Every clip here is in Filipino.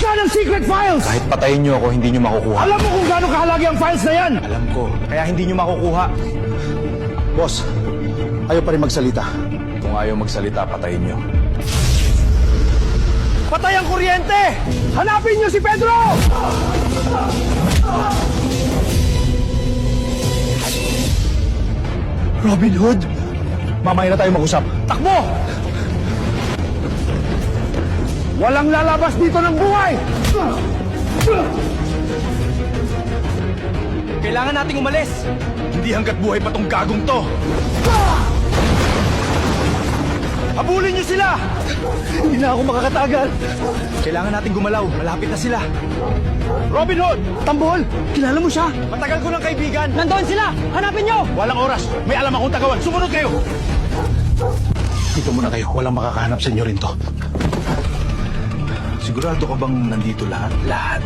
Nasaan ang secret files? Kahit patayin niyo ako, hindi niyo makukuha. Alam mo kung gaano kahalagi ang files na yan? Alam ko, kaya hindi niyo makukuha. Boss, ayaw pa rin magsalita. Kung ayaw magsalita, patayin niyo. Patay ang kuryente! Hanapin niyo si Pedro! Robin Hood? Mamaya na tayo mag-usap. Takbo! Walang lalabas dito ng buhay! Kailangan nating umalis! Hindi hanggat buhay pa tong gagong to! Habulin niyo sila! Hindi na ako makakatagal. Kailangan nating gumalaw, malapit na sila. Robin Hood! Tambol! Kilala mo siya? Matagal ko ng kaibigan! Nandoon sila! Hanapin niyo! Walang oras. May alam akong tagawan. Sumunod kayo! Dito muna kayo. Walang makakahanap sa inyo rin to. Sigurado ka bang nandito lahat? Lahat.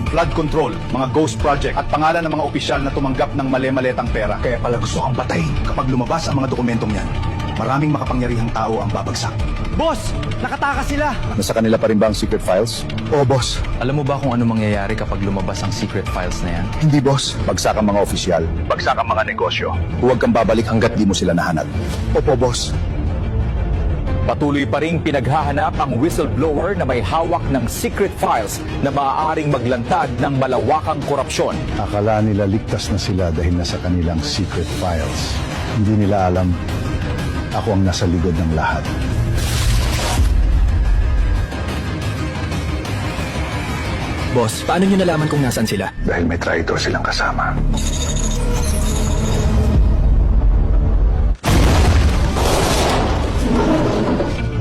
Flood control, mga ghost project, at pangalan ng mga opisyal na tumanggap ng mali-maletang pera. Kaya pala gusto kang patayin. Kapag lumabas ang mga dokumentong yan, maraming makapangyarihang tao ang babagsak. Boss! Nakatakas sila! Nasa kanila pa rin ba ang secret files? Oo, boss. Alam mo ba kung ano mangyayari kapag lumabas ang secret files na yan? Hindi, boss. Bagsak ang mga opisyal. Bagsak ang mga negosyo. Huwag kang babalik hanggat di mo sila nahanap. Opo, boss. Patuloy pa ring pinaghahanap ang whistleblower na may hawak ng secret files na maaaring maglantad ng malawakang korupsyon. Akala nila ligtas na sila dahil nasa kanilang secret files. Hindi nila alam, ako ang nasa likod ng lahat. Boss, paano nyo nalaman kung nasan sila? Dahil may traitor silang kasama.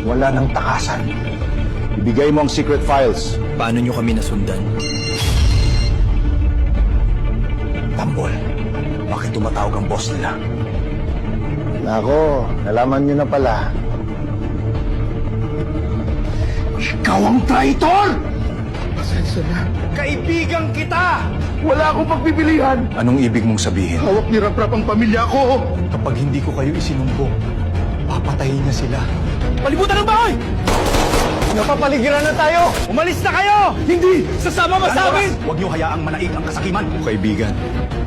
Wala nang takasan. Ibigay mo ang secret files. Paano nyo kami nasundan? Tambol, bakit tumatawag ang boss nila? Nako, nalaman nyo na pala. Ikaw ang traitor! Kaibigan kita! Wala akong pagpipilian! Anong ibig mong sabihin? Hawak ni Rap ang pamilya ko! Kapag hindi ko kayo isinumbong, papatayin niya sila. Palibutan ng bahay! Napapaligiran na tayo! Umalis na kayo! Hindi! Sasama ba sa amin? Huwag niyo hayaang manaig ang kasakiman. Kaibigan,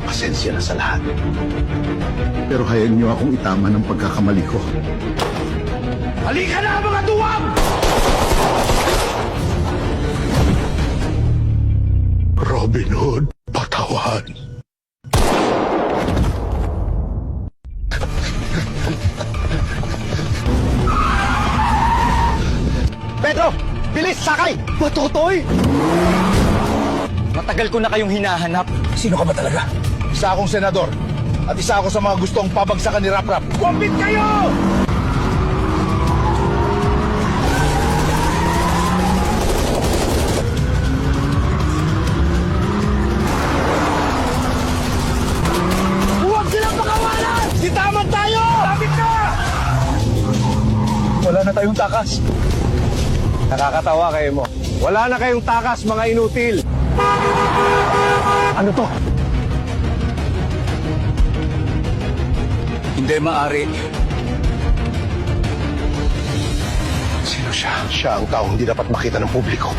Pasensya na sa lahat. Pero hayaan nyo akong itama ng pagkakamali ko. Halika na mga duwag! Robin Hood, patawan. Pedro! Bilis! Sakay! Matotoy! matagal ko na kayong hinahanap. Sino ka ba talaga? Isa akong senador. At isa ako sa mga gustong pabagsakan ni Rap. Kumpit kayo! Huwag silang pakawalan! Sitaman tayo! Lapit na! Wala na tayong takas. Nakakatawa kayo mo. Wala na kayong takas, mga inutil. Ano to? Hindi maaari. Sino siya? Siya ang taong hindi dapat makita ng publiko.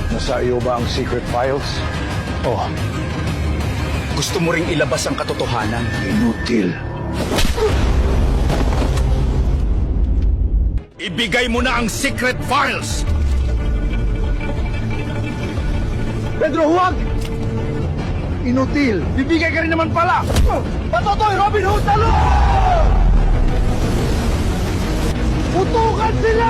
Nasa iyo ba ang secret files? Oh, Gusto mo ring ilabas ang katotohanan. inutil. Ibigay mo na ang secret files! Pedro, huwag! Inutil. Bibigay ka rin naman pala! Patotoy, Robin Hood, talo! Putukan sila!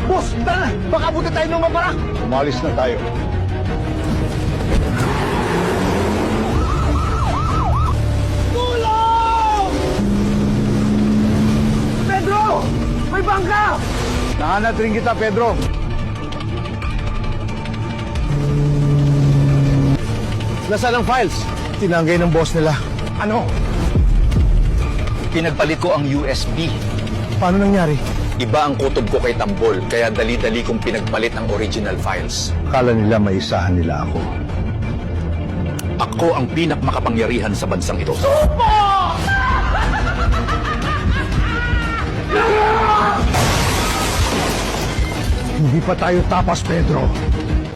Boss, tara na! Baka buti tayo ng mabarak! Umalis na tayo. Tulong! Pedro! May bangka! Nahanap rin kita, Pedro. Nasaan ang files? Tinanggay ng boss nila. Ano? Pinagpalit ko ang USB. Paano nangyari? Iba ang kutob ko kay Tambol, kaya dali-dali kong pinagpalit ang original files. Akala nila maisahan nila ako. Ako ang pinakmakapangyarihan sa bansang ito. Hindi pa tayo tapas, Pedro.